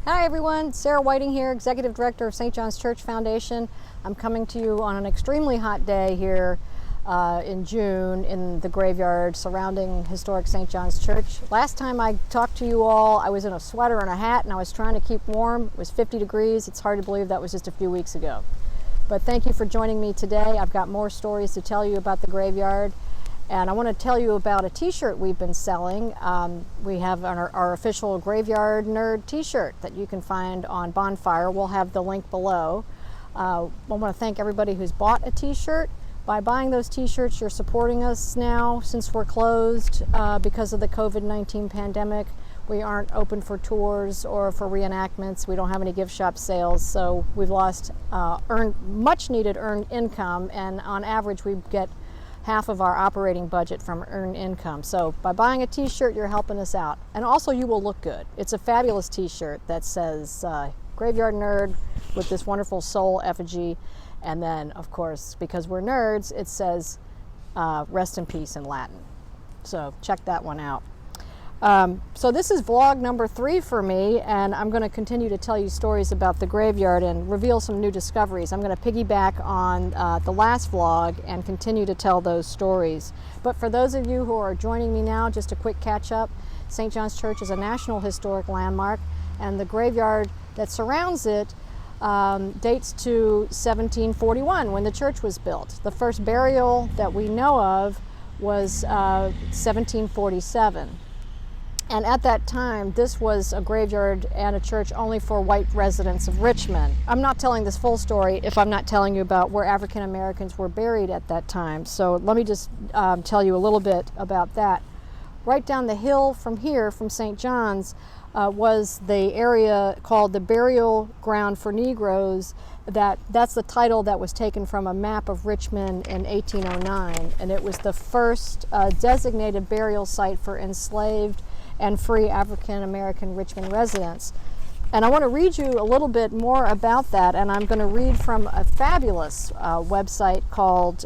Hi everyone, Sarah Whiting here, Executive Director of St. John's Church Foundation. I'm coming to you on an extremely hot day here in June in the graveyard surrounding historic St. John's Church. Last time I talked to you all, I was in a sweater and a hat and I was trying to keep warm. It was 50 degrees. It's hard to believe that was just a few weeks ago. But thank you for joining me today. I've got more stories to tell you about the graveyard. And I want to tell you about a t-shirt we've been selling. We have our official Graveyard Nerd t-shirt that you can find on Bonfire. We'll have the link below. I want to thank everybody who's bought a t-shirt. By buying those t-shirts, you're supporting us now since we're closed because of the COVID-19 pandemic. We aren't open for tours or for reenactments. We don't have any gift shop sales, so we've lost much needed earned income, and on average we get half of our operating budget from earned income. So by buying a t-shirt, you're helping us out. And also you will look good. It's a fabulous t-shirt that says Graveyard Nerd with this wonderful soul effigy. And then, of course, because we're nerds, it says rest in peace in Latin. So check that one out. So this is vlog number 3 for me, and I'm going to continue to tell you stories about the graveyard and reveal some new discoveries. I'm going to piggyback on the last vlog and continue to tell those stories. But for those of you who are joining me now, just a quick catch up. St. John's Church is a National Historic Landmark, and the graveyard that surrounds it dates to 1741 when the church was built. The first burial that we know of was 1747. And at that time, this was a graveyard and a church only for white residents of Richmond. I'm not telling this full story if I'm not telling you about where African Americans were buried at that time. So let me just tell you a little bit about that. Right down the hill from here, from St. John's, was the area called the Burial Ground for Negroes. That's the title that was taken from a map of Richmond in 1809. And it was the first designated burial site for enslaved and free African American Richmond residents. And I want to read you a little bit more about that, and I'm going to read from a fabulous website called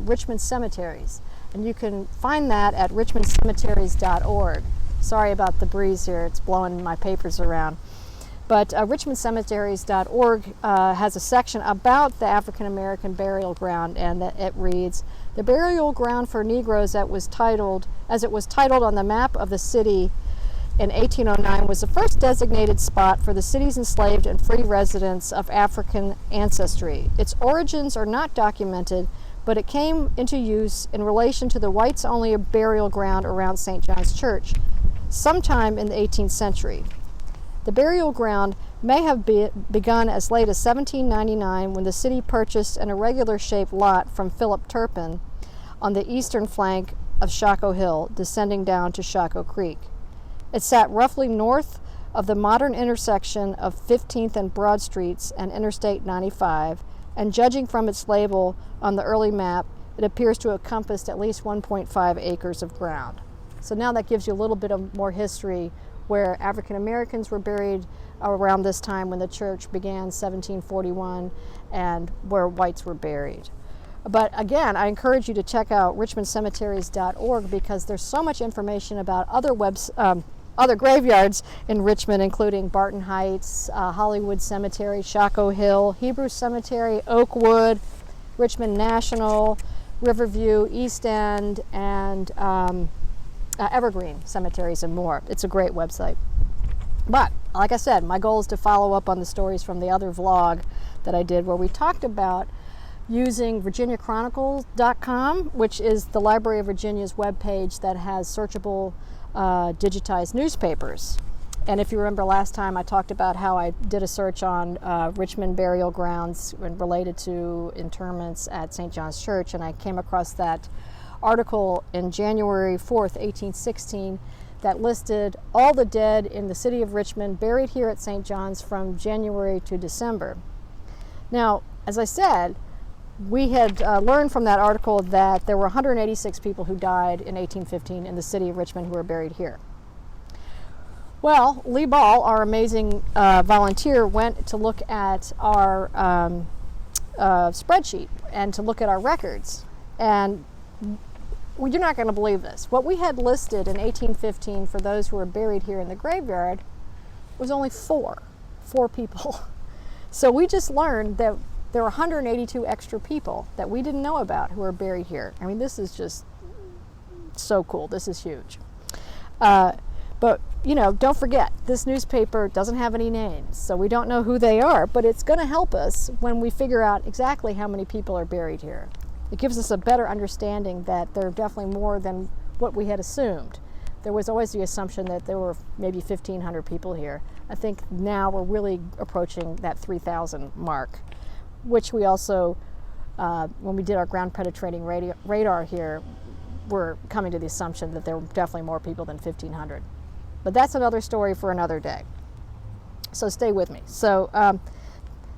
Richmond Cemeteries. And you can find that at richmondcemeteries.org. Sorry about the breeze here, it's blowing my papers around. But richmondcemeteries.org has a section about the African American burial ground, and it reads, "The burial ground for Negroes as it was titled on the map of the city in 1809 was the first designated spot for the city's enslaved and free residents of African ancestry. Its origins are not documented, but it came into use in relation to the whites-only burial ground around St. John's Church sometime in the 18th century. The burial ground may have begun as late as 1799 when the city purchased an irregular-shaped lot from Philip Turpin on the eastern flank of Shockoe Hill, descending down to Shockoe Creek. It sat roughly north of the modern intersection of 15th and Broad Streets and Interstate 95, and judging from its label on the early map, it appears to have encompassed at least 1.5 acres of ground." So now that gives you a little bit of more history where African Americans were buried around this time when the church began, 1741, and where whites were buried. But again, I encourage you to check out richmondcemeteries.org because there's so much information about other graveyards in Richmond, including Barton Heights, Hollywood Cemetery, Shockoe Hill, Hebrew Cemetery, Oakwood, Richmond National, Riverview, East End, and Evergreen cemeteries and more. It's a great website. But like I said, my goal is to follow up on the stories from the other vlog that I did where we talked about using virginiachronicles.com, which is the Library of Virginia's webpage that has searchable digitized newspapers. And if you remember last time I talked about how I did a search on Richmond burial grounds related to interments at St. John's Church, and I came across that article in January 4th, 1816 that listed all the dead in the city of Richmond buried here at St. John's from January to December. Now, as I said, we had learned from that article that there were 186 people who died in 1815 in the city of Richmond who were buried here. Well, Lee Ball, our amazing volunteer, went to look at our spreadsheet and to look at our records. And well, you're not going to believe this. What we had listed in 1815 for those who were buried here in the graveyard was only 4. 4 people. So we just learned that there are 182 extra people that we didn't know about who are buried here. I mean, this is just so cool. This is huge. But, you know, don't forget, this newspaper doesn't have any names, so we don't know who they are, but it's going to help us when we figure out exactly how many people are buried here. It gives us a better understanding that there are definitely more than what we had assumed. There was always the assumption that there were maybe 1,500 people here. I think now we're really approaching that 3,000 mark, which we also, when we did our ground penetrating radar here, we're coming to the assumption that there were definitely more people than 1,500. But that's another story for another day. So stay with me. So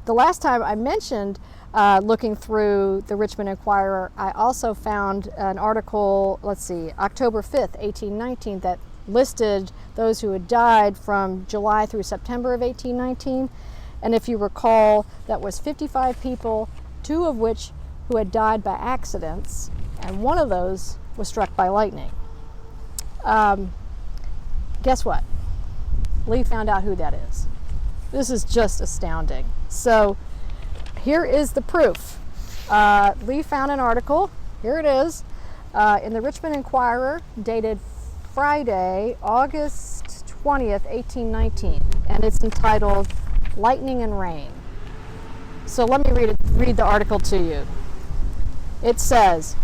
the last time I mentioned looking through the Richmond Enquirer, I also found an article, let's see, October 5th, 1819, that listed those who had died from July through September of 1819. And if you recall, that was 55 people, 2 of which who had died by accidents, and 1 of those was struck by lightning. Guess what? Lee found out who that is. This is just astounding. So here is the proof. Lee found an article, here it is, in the Richmond Enquirer, dated Friday, August 20th, 1819, and it's entitled Lightning and Rain. So let me read the article to you. It says,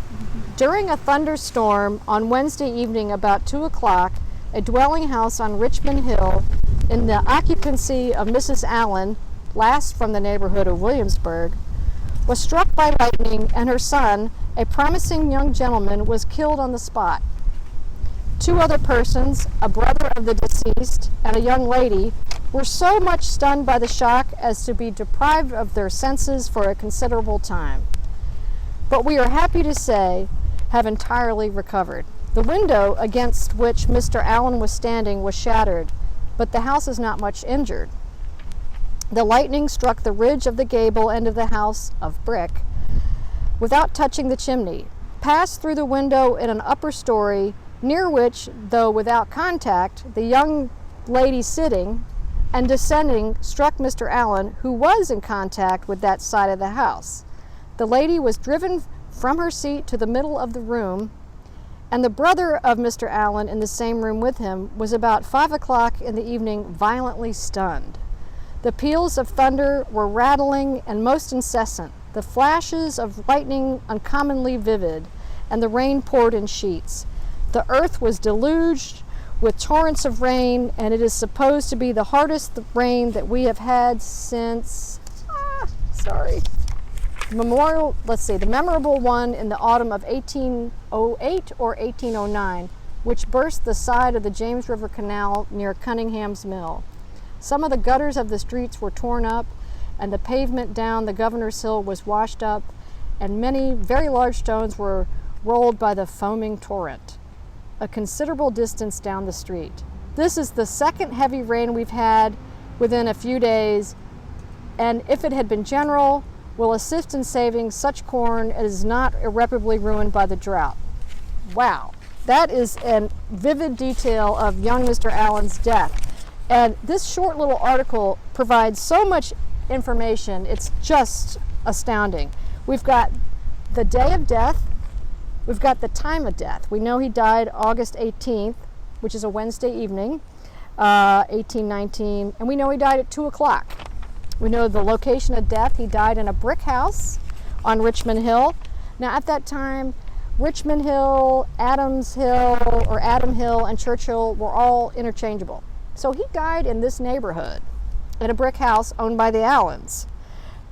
during a thunderstorm on Wednesday evening about 2 o'clock, a dwelling house on Richmond Hill in the occupancy of Mrs. Allen, last from the neighborhood of Williamsburg, was struck by lightning, and her son, a promising young gentleman, was killed on the spot. 2 other persons, a brother of the deceased and a young lady, were so much stunned by the shock as to be deprived of their senses for a considerable time, but we are happy to say have entirely recovered. The window against which Mr. Allen was standing was shattered, but the house is not much injured. The lightning struck the ridge of the gable end of the house of brick without touching the chimney, passed through the window in an upper story, near which, though without contact, the young lady sitting, and descending struck Mr. Allen, who was in contact with that side of the house. The lady was driven from her seat to the middle of the room, and the brother of Mr. Allen, in the same room with him, was about 5 o'clock in the evening violently stunned. The peals of thunder were rattling and most incessant, the flashes of lightning uncommonly vivid, and the rain poured in sheets. The earth was deluged with torrents of rain, and it is supposed to be the hardest rain that we have had since, the memorable one in the autumn of 1808 or 1809, which burst the side of the James River Canal near Cunningham's Mill. Some of the gutters of the streets were torn up, and the pavement down the Governor's Hill was washed up, and many very large stones were rolled by the foaming torrent a considerable distance down the street. This is the second heavy rain we've had within a few days, and if it had been general, will assist in saving such corn as is not irreparably ruined by the drought. Wow, that is a vivid detail of young Mr. Allen's death. And this short little article provides so much information, it's just astounding. We've got the day of death, we've got the time of death. We know he died August 18th, which is a Wednesday evening, 1819, and we know he died at 2 o'clock. We know the location of death. He died in a brick house on Richmond Hill. Now at that time, Richmond Hill, Adam Hill, and Churchill were all interchangeable. So he died in this neighborhood in a brick house owned by the Allens,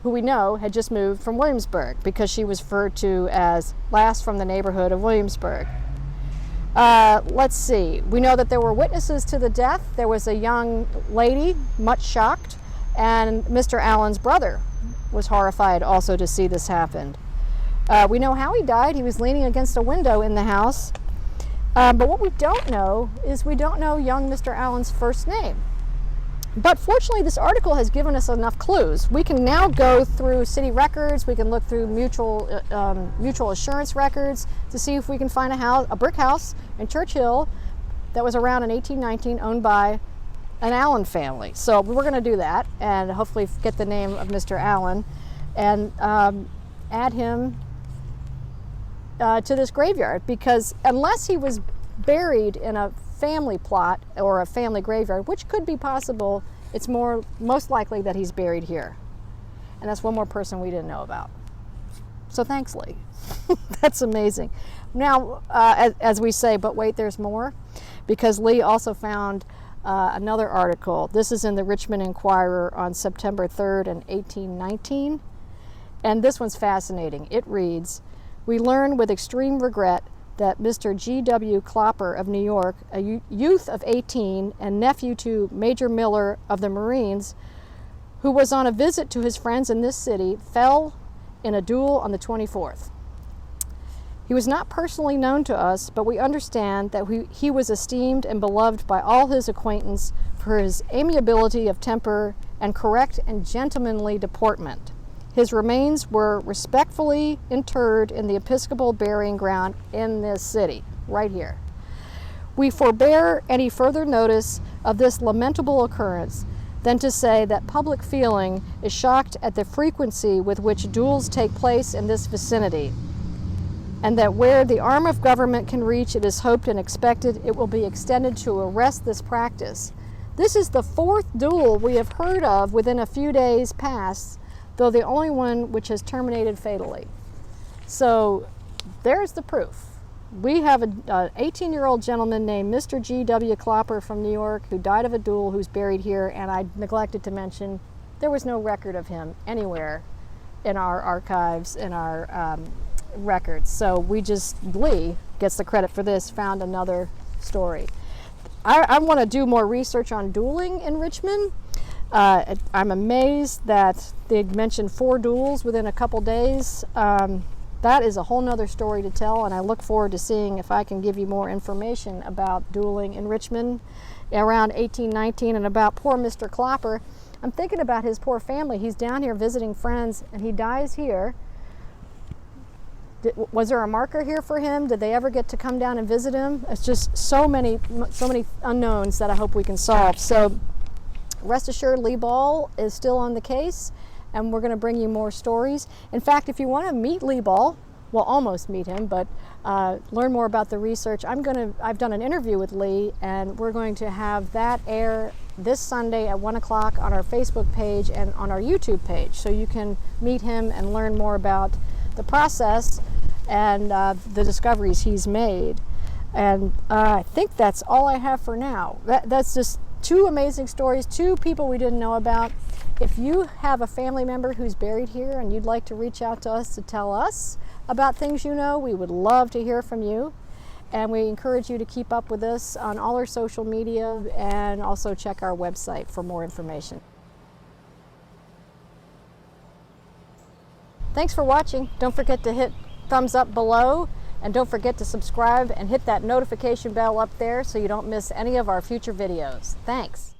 who we know had just moved from Williamsburg because she was referred to as last from the neighborhood of Williamsburg. Let's see. We know that there were witnesses to the death. There was a young lady, much shocked, and Mr. Allen's brother was horrified also to see this happen. We know how he died. He was leaning against a window in the house. But what we don't know is we don't know young Mr. Allen's first name. But fortunately, this article has given us enough clues. We can now go through city records. We can look through mutual assurance records to see if we can find a brick house in Churchill that was around in 1819, owned by an Allen family. So we're going to do that and hopefully get the name of Mr. Allen and add him to this graveyard, because unless he was buried in a family plot or a family graveyard, which could be possible, it's most likely that he's buried here. And that's one more person we didn't know about. So thanks, Lee. That's amazing. Now, as we say, but wait, there's more, because Lee also found another article. This is in the Richmond Enquirer on September 3rd in 1819. And this one's fascinating. It reads, "We learn with extreme regret that Mr. G.W. Clopper of New York, a youth of 18 and nephew to Major Miller of the Marines, who was on a visit to his friends in this city, fell in a duel on the 24th. He was not personally known to us, but we understand that he was esteemed and beloved by all his acquaintance for his amiability of temper and correct and gentlemanly deportment. His remains were respectfully interred in the Episcopal burying ground in this city, right here. We forbear any further notice of this lamentable occurrence than to say that public feeling is shocked at the frequency with which duels take place in this vicinity, and that where the arm of government can reach, it is hoped and expected it will be extended to arrest this practice. This is the 4th duel we have heard of within a few days past, though the only one which has terminated fatally." So there's the proof. We have an 18-year-old gentleman named Mr. G.W. Clopper from New York who died of a duel, who's buried here, and I neglected to mention there was no record of him anywhere in our archives, in our records. So Lee gets the credit for this, found another story. I want to do more research on dueling in Richmond. I'm amazed that they mentioned 4 duels within a couple days. That is a whole nother story to tell, and I look forward to seeing if I can give you more information about dueling in Richmond around 1819 and about poor Mr. Clopper. I'm thinking about his poor family. He's down here visiting friends, and he dies here. Was there a marker here for him? Did they ever get to come down and visit him? It's just so many unknowns that I hope we can solve. So rest assured, Lee Ball is still on the case, and we're going to bring you more stories. In fact, if you want to meet Lee Ball, well, almost meet him, but learn more about the research, I've done an interview with Lee, and we're going to have that air this Sunday at 1 o'clock on our Facebook page and on our YouTube page, so you can meet him and learn more about the process and the discoveries he's made. And I think that's all I have for now. That's just 2 amazing stories, 2 people we didn't know about. If you have a family member who's buried here and you'd like to reach out to us to tell us about things you know, we would love to hear from you. And we encourage you to keep up with us on all our social media and also check our website for more information. Thanks for watching. Don't forget to hit thumbs up below, and don't forget to subscribe and hit that notification bell up there so you don't miss any of our future videos. Thanks.